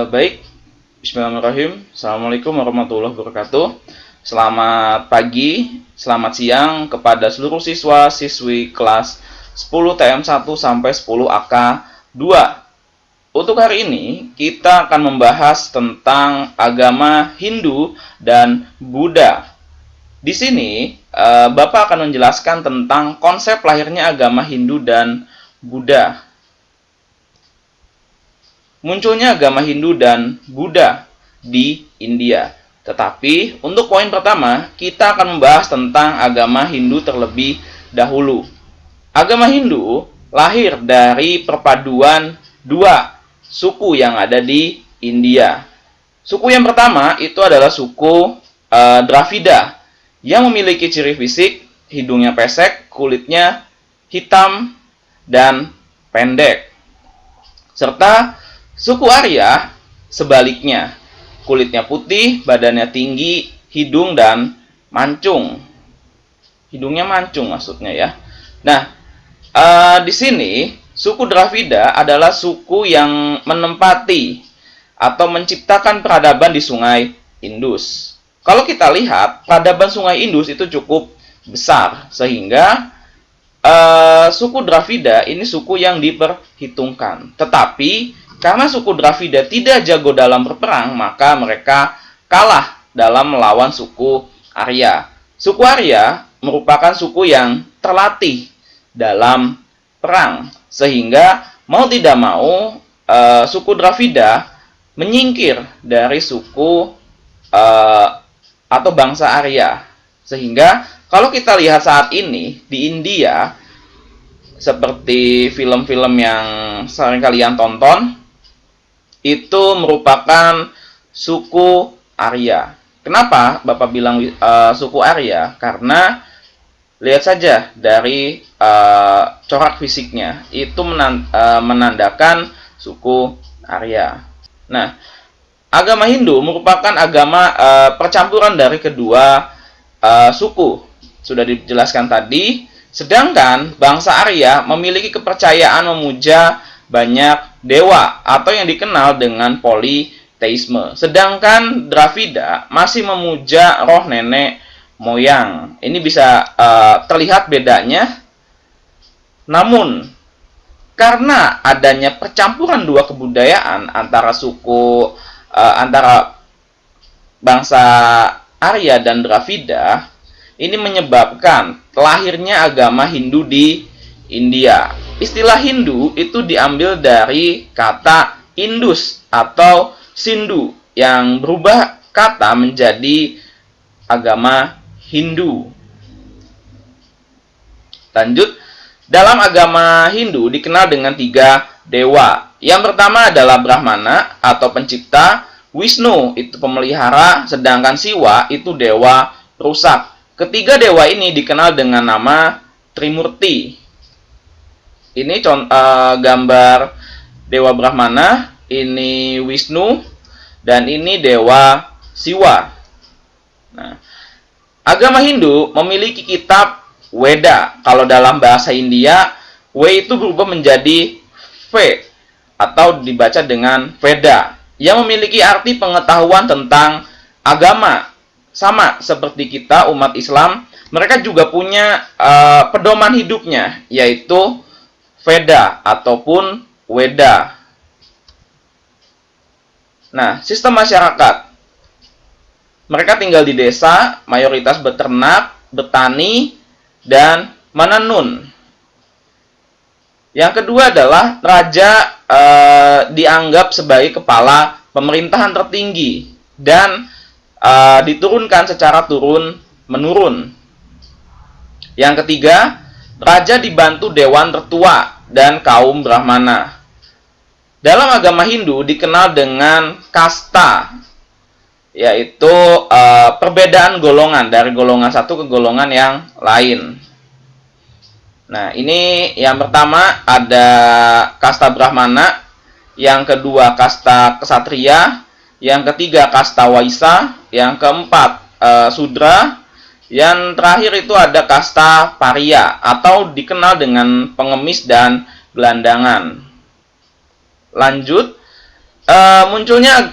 Baik, Bismillahirrahmanirrahim. Assalamualaikum warahmatullahi wabarakatuh. Selamat pagi, selamat siang kepada seluruh siswa-siswi kelas 10 TM1 sampai 10 AK2. Untuk hari ini, kita akan membahas tentang agama Hindu dan Buddha. Di sini, Bapak akan menjelaskan tentang konsep lahirnya agama Hindu dan Buddha. Munculnya agama Hindu dan Buddha di India. Tetapi untuk poin pertama, kita akan membahas tentang agama Hindu terlebih dahulu. Agama Hindu lahir dari perpaduan dua suku yang ada di India. Suku yang pertama itu adalah suku Dravida yang memiliki ciri fisik hidungnya pesek, kulitnya hitam dan pendek. Serta suku Arya sebaliknya, kulitnya putih, badannya tinggi, hidung dan mancung. Hidungnya mancung maksudnya ya. Nah, di sini suku Dravida adalah suku yang menempati atau menciptakan peradaban di Sungai Indus. Kalau kita lihat, peradaban Sungai Indus itu cukup besar sehingga suku Dravida ini suku yang diperhitungkan. Tetapi karena suku Dravida tidak jago dalam berperang, maka mereka kalah dalam melawan suku Arya. Suku Arya merupakan suku yang terlatih dalam perang, sehingga mau tidak mau suku Dravida menyingkir dari suku atau bangsa Arya. Sehingga kalau kita lihat saat ini di India, seperti film-film yang sering kalian tonton, itu merupakan suku Arya. Kenapa Bapak bilang suku Arya? Karena lihat saja dari corak fisiknya, itu menandakan suku Arya. Nah, agama Hindu merupakan agama percampuran dari kedua suku. Sudah dijelaskan tadi. Sedangkan bangsa Arya memiliki kepercayaan memuja banyak dewa atau yang dikenal dengan politeisme. Sedangkan Dravida masih memuja roh nenek moyang. Ini bisa terlihat bedanya. Namun karena adanya percampuran dua kebudayaan antara suku antara bangsa Arya dan Dravida, ini menyebabkan lahirnya agama Hindu di India. Istilah Hindu itu diambil dari kata Indus atau Sindu yang berubah kata menjadi agama Hindu. Lanjut, dalam agama Hindu dikenal dengan 3 dewa. Yang pertama adalah Brahmana atau pencipta, Wisnu itu pemelihara, sedangkan Siwa itu dewa perusak. Ketiga dewa ini dikenal dengan nama Trimurti. Ini gambar dewa Brahmana, ini Wisnu, dan ini dewa Siwa. Nah, agama Hindu memiliki kitab Weda. Kalau dalam bahasa India, W itu berubah menjadi V atau dibaca dengan Veda, yang memiliki arti pengetahuan tentang agama. Sama seperti kita umat Islam, mereka juga punya pedoman hidupnya, yaitu Veda ataupun Weda. Nah, sistem masyarakat. Mereka tinggal di desa, mayoritas beternak, bertani, dan menenun. Yang kedua adalah raja dianggap sebagai kepala pemerintahan tertinggi dan diturunkan secara turun-menurun. Yang ketiga, raja dibantu dewan tertua dan kaum Brahmana. Dalam agama Hindu dikenal dengan kasta, yaitu perbedaan golongan dari golongan satu ke golongan yang lain. Nah, ini yang pertama ada kasta Brahmana, yang kedua kasta Ksatria, yang ketiga kasta Waisya, yang keempat Sudra, yang terakhir itu ada kasta Paria atau dikenal dengan pengemis dan gelandangan. Lanjut, munculnya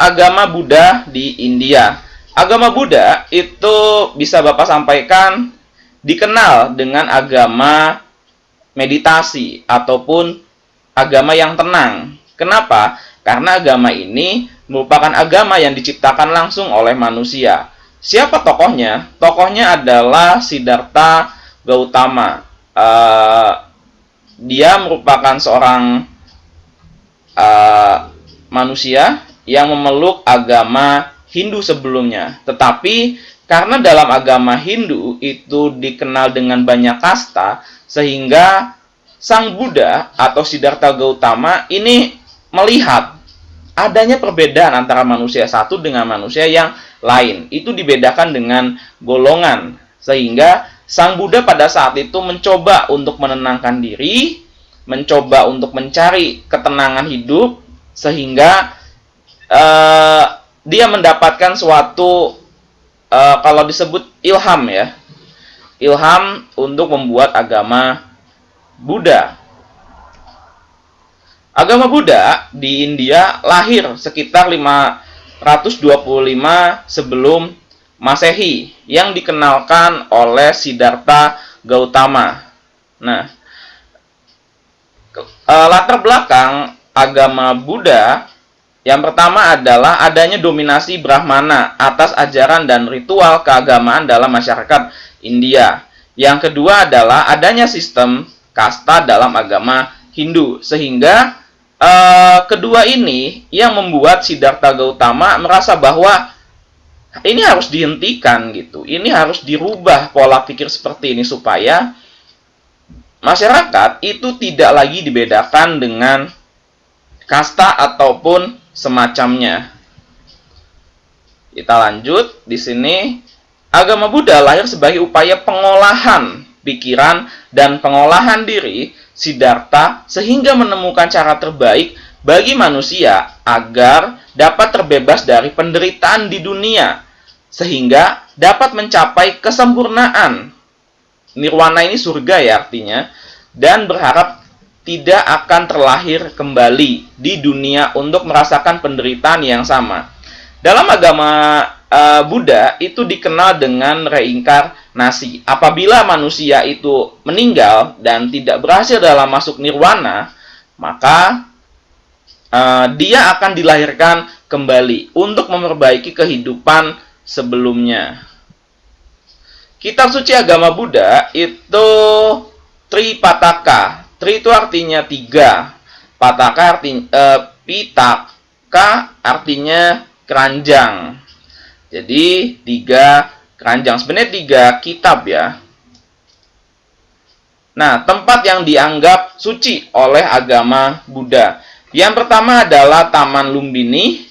agama Buddha di India. Agama Buddha itu bisa Bapak sampaikan dikenal dengan agama meditasi ataupun agama yang tenang. Kenapa? Karena agama ini merupakan agama yang diciptakan langsung oleh manusia. Siapa tokohnya? Tokohnya adalah Siddhartha Gautama. Dia merupakan seorang manusia yang memeluk agama Hindu sebelumnya. Tetapi karena dalam agama Hindu itu dikenal dengan banyak kasta, sehingga Sang Buddha atau Siddhartha Gautama ini melihat adanya perbedaan antara manusia satu dengan manusia yang lain. Itu dibedakan dengan golongan. Sehingga Sang Buddha pada saat itu mencoba untuk menenangkan diri, mencoba untuk mencari ketenangan hidup, sehingga dia mendapatkan suatu kalau disebut ilham ya, ilham untuk membuat agama Buddha. Agama Buddha di India lahir sekitar 525 sebelum Masehi yang dikenalkan oleh Siddhartha Gautama. Nah, latar belakang agama Buddha yang pertama adalah adanya dominasi Brahmana atas ajaran dan ritual keagamaan dalam masyarakat India. Yang kedua adalah adanya sistem kasta dalam agama Hindu. Sehingga kedua ini yang membuat Siddhartha Gautama merasa bahwa ini harus dihentikan gitu. Ini harus dirubah pola pikir seperti ini supaya masyarakat itu tidak lagi dibedakan dengan kasta ataupun semacamnya. Kita lanjut di sini. Agama Buddha lahir sebagai upaya pengolahan pikiran dan pengolahan diri Siddhartha sehingga menemukan cara terbaik bagi manusia agar dapat terbebas dari penderitaan di dunia sehingga dapat mencapai kesempurnaan. Nirwana ini surga ya artinya, dan berharap tidak akan terlahir kembali di dunia untuk merasakan penderitaan yang sama. Dalam agama Buddha itu dikenal dengan reinkarnasi. Apabila manusia itu meninggal dan tidak berhasil dalam masuk nirwana, maka dia akan dilahirkan kembali untuk memperbaiki kehidupan sebelumnya. Kitab suci agama Buddha itu Tripataka. Tri itu artinya tiga. Pataka Pitaka artinya keranjang. Jadi tiga keranjang. Sebenarnya tiga kitab ya. Nah, tempat yang dianggap suci oleh agama Buddha. Yang pertama adalah Taman Lumbini.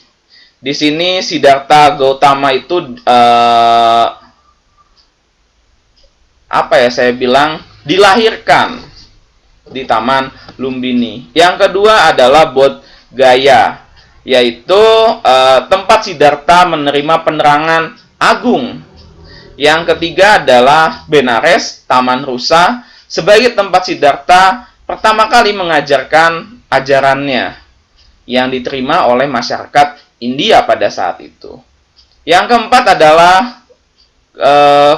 Di sini Siddhartha Gautama itu dilahirkan di Taman Lumbini. Yang kedua adalah Bodh Gaya, yaitu tempat Siddhartha menerima penerangan agung. Yang ketiga adalah Benares, Taman Rusa, sebagai tempat Siddhartha pertama kali mengajarkan ajarannya yang diterima oleh masyarakat India pada saat itu. Yang keempat adalah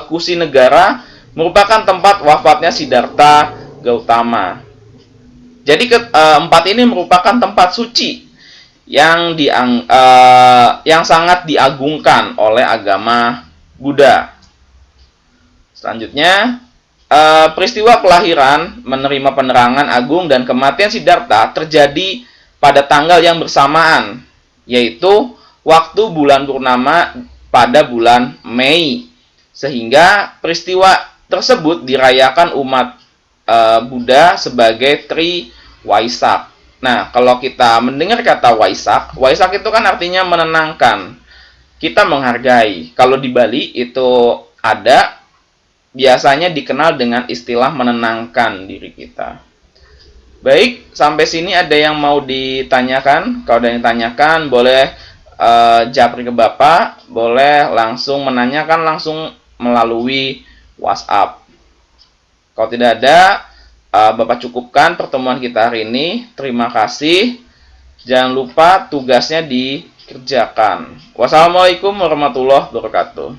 Kusinegara, merupakan tempat wafatnya Siddhartha Gautama. Jadi keempat ini merupakan tempat suci yang sangat diagungkan oleh agama Buddha. Selanjutnya, peristiwa kelahiran, menerima penerangan agung dan kematian Siddhartha terjadi pada tanggal yang bersamaan, yaitu waktu bulan purnama pada bulan Mei. Sehingga peristiwa tersebut dirayakan umat Buddha sebagai Tri Waisak. Nah, kalau kita mendengar kata Waisak, Waisak itu kan artinya menenangkan. Kita menghargai. Kalau di Bali itu ada, biasanya dikenal dengan istilah menenangkan diri kita. Baik, sampai sini ada yang mau ditanyakan? Kalau ada yang ditanyakan, boleh japri ke Bapak, boleh langsung menanyakan langsung melalui WhatsApp. Kalau tidak ada, Bapak cukupkan pertemuan kita hari ini. Terima kasih Jangan lupa tugasnya dikerjakan. Wassalamualaikum warahmatullahi wabarakatuh.